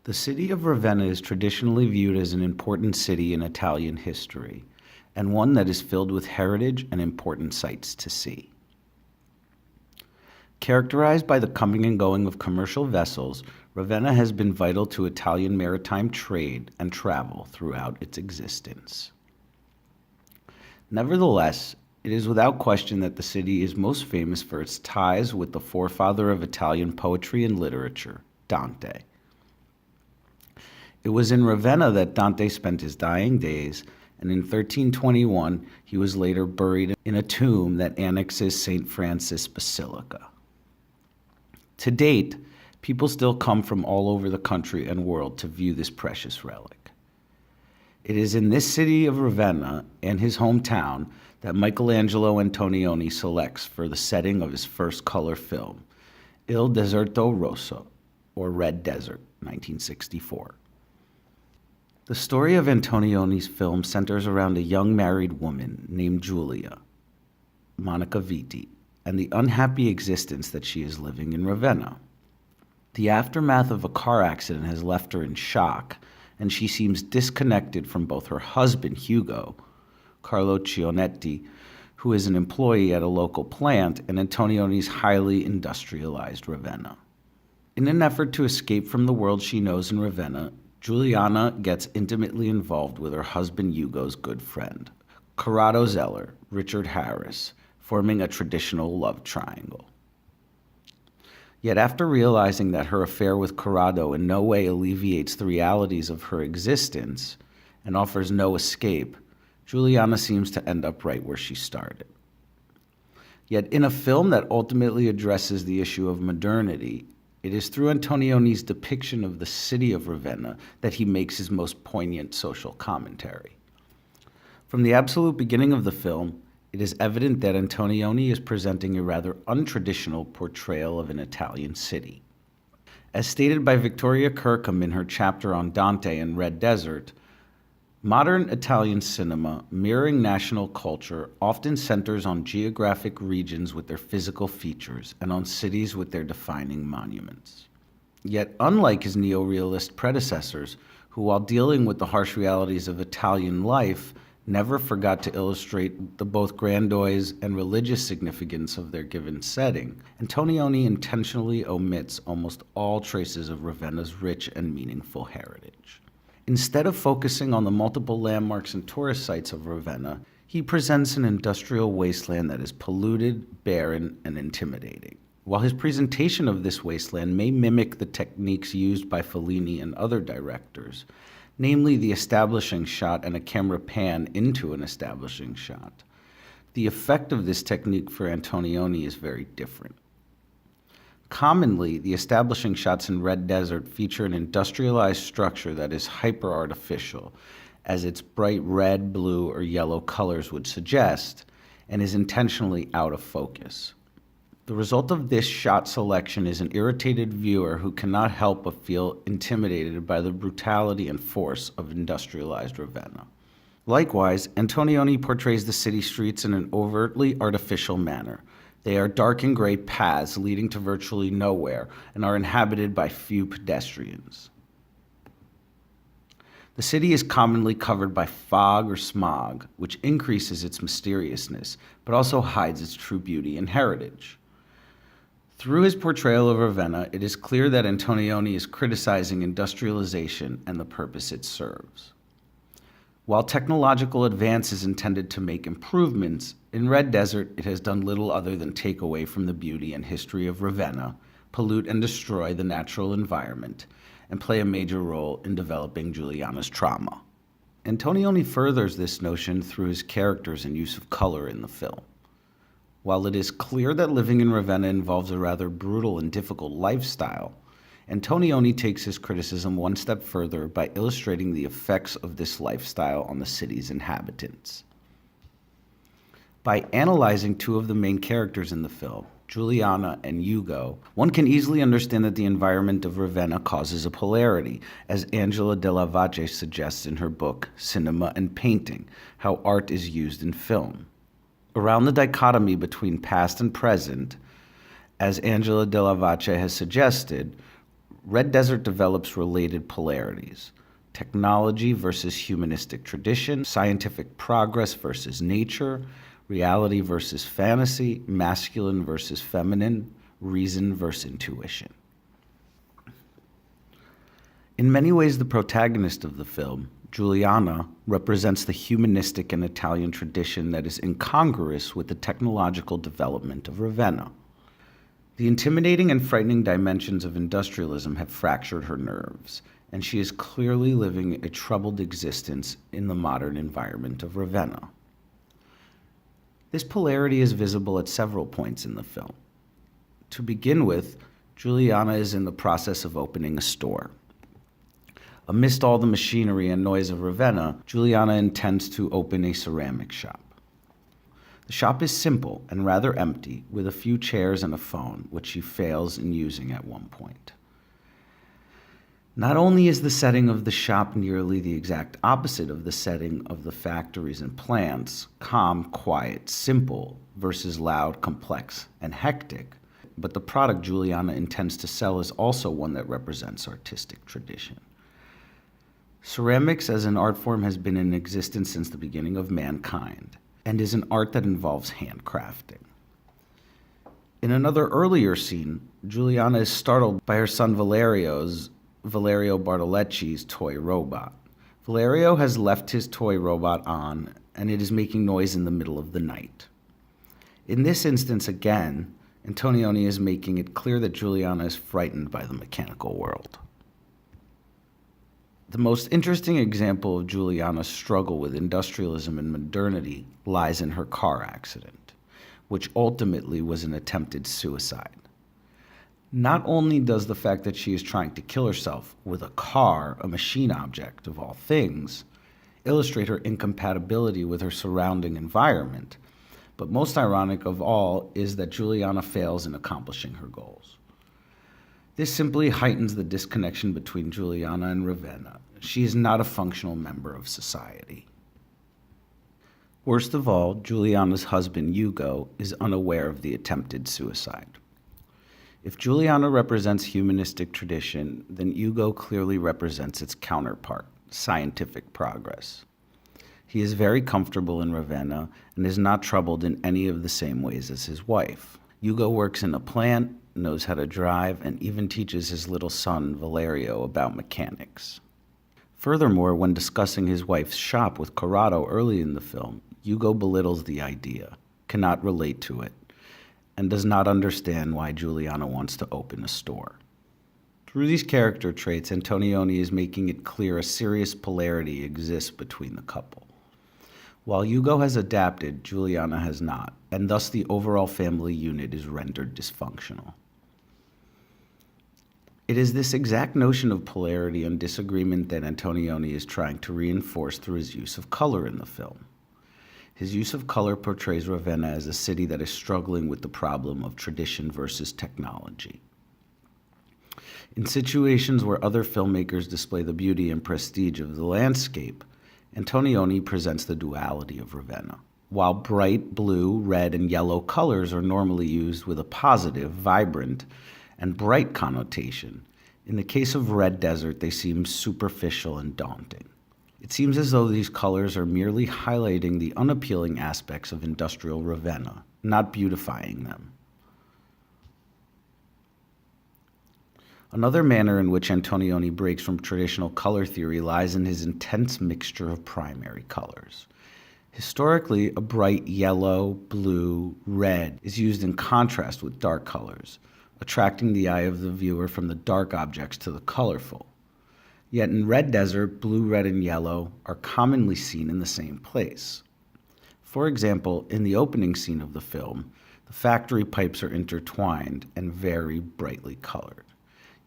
The city of Ravenna is traditionally viewed as an important city in Italian history, and one that is filled with heritage and important sights to see. Characterized by the coming and going of commercial vessels, Ravenna has been vital to Italian maritime trade and travel throughout its existence. Nevertheless, it is without question that the city is most famous for its ties with the forefather of Italian poetry and literature, Dante. It was in Ravenna that Dante spent his dying days, and in 1321 he was later buried in a tomb that annexes St. Francis Basilica. To date, people still come from all over the country and world to view this precious relic. It is in this city of Ravenna and his hometown that Michelangelo Antonioni selects for the setting of his first color film, Il Deserto Rosso, or Red Desert, 1964. The story of Antonioni's film centers around a young married woman named Giulia, Monica Vitti, and the unhappy existence that she is living in Ravenna. The aftermath of a car accident has left her in shock, and she seems disconnected from both her husband, Hugo, Carlo Cionetti, who is an employee at a local plant, and Antonioni's highly industrialized Ravenna. In an effort to escape from the world she knows in Ravenna, Giuliana gets intimately involved with her husband Hugo's good friend, Corrado Zeller, Richard Harris, forming a traditional love triangle. Yet after realizing that her affair with Corrado in no way alleviates the realities of her existence and offers no escape, Giuliana seems to end up right where she started. Yet in a film that ultimately addresses the issue of modernity, it is through Antonioni's depiction of the city of Ravenna that he makes his most poignant social commentary. From the absolute beginning of the film, it is evident that Antonioni is presenting a rather untraditional portrayal of an Italian city. As stated by Victoria Kirkham in her chapter on Dante and Red Desert, modern Italian cinema, mirroring national culture, often centers on geographic regions with their physical features and on cities with their defining monuments. Yet, unlike his neo-realist predecessors, who while dealing with the harsh realities of Italian life, never forgot to illustrate the both grandiose and religious significance of their given setting, Antonioni intentionally omits almost all traces of Ravenna's rich and meaningful heritage. Instead of focusing on the multiple landmarks and tourist sites of Ravenna, he presents an industrial wasteland that is polluted, barren, and intimidating. While his presentation of this wasteland may mimic the techniques used by Fellini and other directors, namely the establishing shot and a camera pan into an establishing shot, the effect of this technique for Antonioni is very different. Commonly, the establishing shots in Red Desert feature an industrialized structure that is hyper-artificial, as its bright red, blue, or yellow colors would suggest, and is intentionally out of focus. The result of this shot selection is an irritated viewer who cannot help but feel intimidated by the brutality and force of industrialized Ravenna. Likewise, Antonioni portrays the city streets in an overtly artificial manner. They are dark and gray paths leading to virtually nowhere and are inhabited by few pedestrians. The city is commonly covered by fog or smog, which increases its mysteriousness, but also hides its true beauty and heritage. Through his portrayal of Ravenna, it is clear that Antonioni is criticizing industrialization and the purpose it serves. While technological advance is intended to make improvements, in Red Desert it has done little other than take away from the beauty and history of Ravenna, pollute and destroy the natural environment, and play a major role in developing Giuliana's trauma. Antonioni furthers this notion through his characters and use of color in the film. While it is clear that living in Ravenna involves a rather brutal and difficult lifestyle, Antonioni takes his criticism one step further by illustrating the effects of this lifestyle on the city's inhabitants. By analyzing two of the main characters in the film, Giuliana and Hugo, one can easily understand that the environment of Ravenna causes a polarity, as Angela Della Valle suggests in her book, Cinema and Painting, How Art is Used in Film. Around the dichotomy between past and present, as Angela Della Valle has suggested, Red Desert develops related polarities: technology versus humanistic tradition, scientific progress versus nature, reality versus fantasy, masculine versus feminine, reason versus intuition. In many ways, the protagonist of the film, Giuliana, represents the humanistic and Italian tradition that is incongruous with the technological development of Ravenna. The intimidating and frightening dimensions of industrialism have fractured her nerves, and she is clearly living a troubled existence in the modern environment of Ravenna. This polarity is visible at several points in the film. To begin with, Giuliana is in the process of opening a store. Amidst all the machinery and noise of Ravenna, Giuliana intends to open a ceramic shop. The shop is simple and rather empty, with a few chairs and a phone, which she fails in using at one point. Not only is the setting of the shop nearly the exact opposite of the setting of the factories and plants, calm, quiet, simple, versus loud, complex, and hectic, but the product Giuliana intends to sell is also one that represents artistic tradition. Ceramics as an art form has been in existence since the beginning of mankind, and is an art that involves handcrafting. In another earlier scene, Giuliana is startled by her son Valerio Bartolecci's toy robot. Valerio has left his toy robot on, and it is making noise in the middle of the night. In this instance, again, Antonioni is making it clear that Giuliana is frightened by the mechanical world. The most interesting example of Giuliana's struggle with industrialism and modernity lies in her car accident, which ultimately was an attempted suicide. Not only does the fact that she is trying to kill herself with a car, a machine object of all things, illustrate her incompatibility with her surrounding environment, but most ironic of all is that Giuliana fails in accomplishing her goals. This simply heightens the disconnection between Giuliana and Ravenna. She is not a functional member of society. Worst of all, Giuliana's husband, Ugo, is unaware of the attempted suicide. If Giuliana represents humanistic tradition, then Ugo clearly represents its counterpart, scientific progress. He is very comfortable in Ravenna and is not troubled in any of the same ways as his wife. Ugo works in a plant, knows how to drive, and even teaches his little son, Valerio, about mechanics. Furthermore, when discussing his wife's shop with Corrado early in the film, Ugo belittles the idea, cannot relate to it, and does not understand why Giuliana wants to open a store. Through these character traits, Antonioni is making it clear a serious polarity exists between the couple. While Ugo has adapted, Giuliana has not, and thus the overall family unit is rendered dysfunctional. It is this exact notion of polarity and disagreement that Antonioni is trying to reinforce through his use of color in the film. His use of color portrays Ravenna as a city that is struggling with the problem of tradition versus technology. In situations where other filmmakers display the beauty and prestige of the landscape, Antonioni presents the duality of Ravenna. While bright blue, red, and yellow colors are normally used with a positive, vibrant, and bright connotation, in the case of Red Desert, they seem superficial and daunting. It seems as though these colors are merely highlighting the unappealing aspects of industrial Ravenna, not beautifying them. Another manner in which Antonioni breaks from traditional color theory lies in his intense mixture of primary colors. Historically, a bright yellow, blue, red is used in contrast with dark colors, attracting the eye of the viewer from the dark objects to the colorful. Yet in Red Desert, blue, red, and yellow are commonly seen in the same place. For example, in the opening scene of the film, the factory pipes are intertwined and very brightly colored.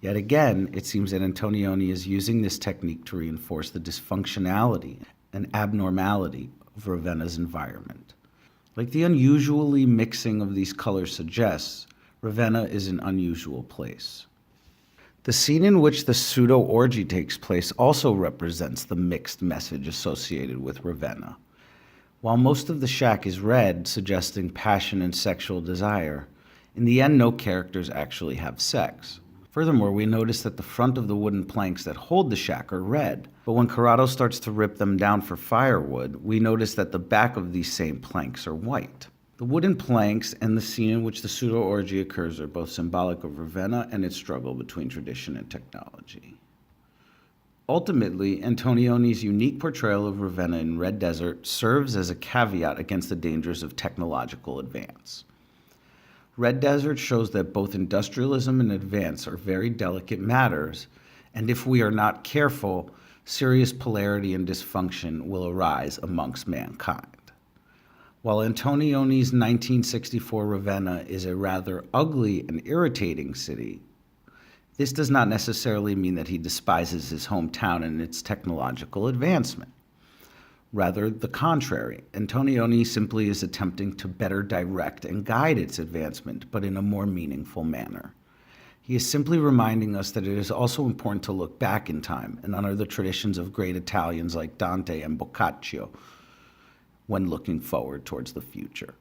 Yet again, it seems that Antonioni is using this technique to reinforce the dysfunctionality and abnormality of Ravenna's environment. Like the unusually mixing of these colors suggests, Ravenna is an unusual place. The scene in which the pseudo-orgy takes place also represents the mixed message associated with Ravenna. While most of the shack is red, suggesting passion and sexual desire, in the end no characters actually have sex. Furthermore, we notice that the front of the wooden planks that hold the shack are red, but when Corrado starts to rip them down for firewood, we notice that the back of these same planks are white. The wooden planks and the scene in which the pseudo-orgy occurs are both symbolic of Ravenna and its struggle between tradition and technology. Ultimately, Antonioni's unique portrayal of Ravenna in Red Desert serves as a caveat against the dangers of technological advance. Red Desert shows that both industrialism and advance are very delicate matters, and if we are not careful, serious polarity and dysfunction will arise amongst mankind. While Antonioni's 1964 Ravenna is a rather ugly and irritating city, this does not necessarily mean that he despises his hometown and its technological advancement. Rather, the contrary. Antonioni simply is attempting to better direct and guide its advancement, but in a more meaningful manner. He is simply reminding us that it is also important to look back in time and honor the traditions of great Italians like Dante and Boccaccio when looking forward towards the future.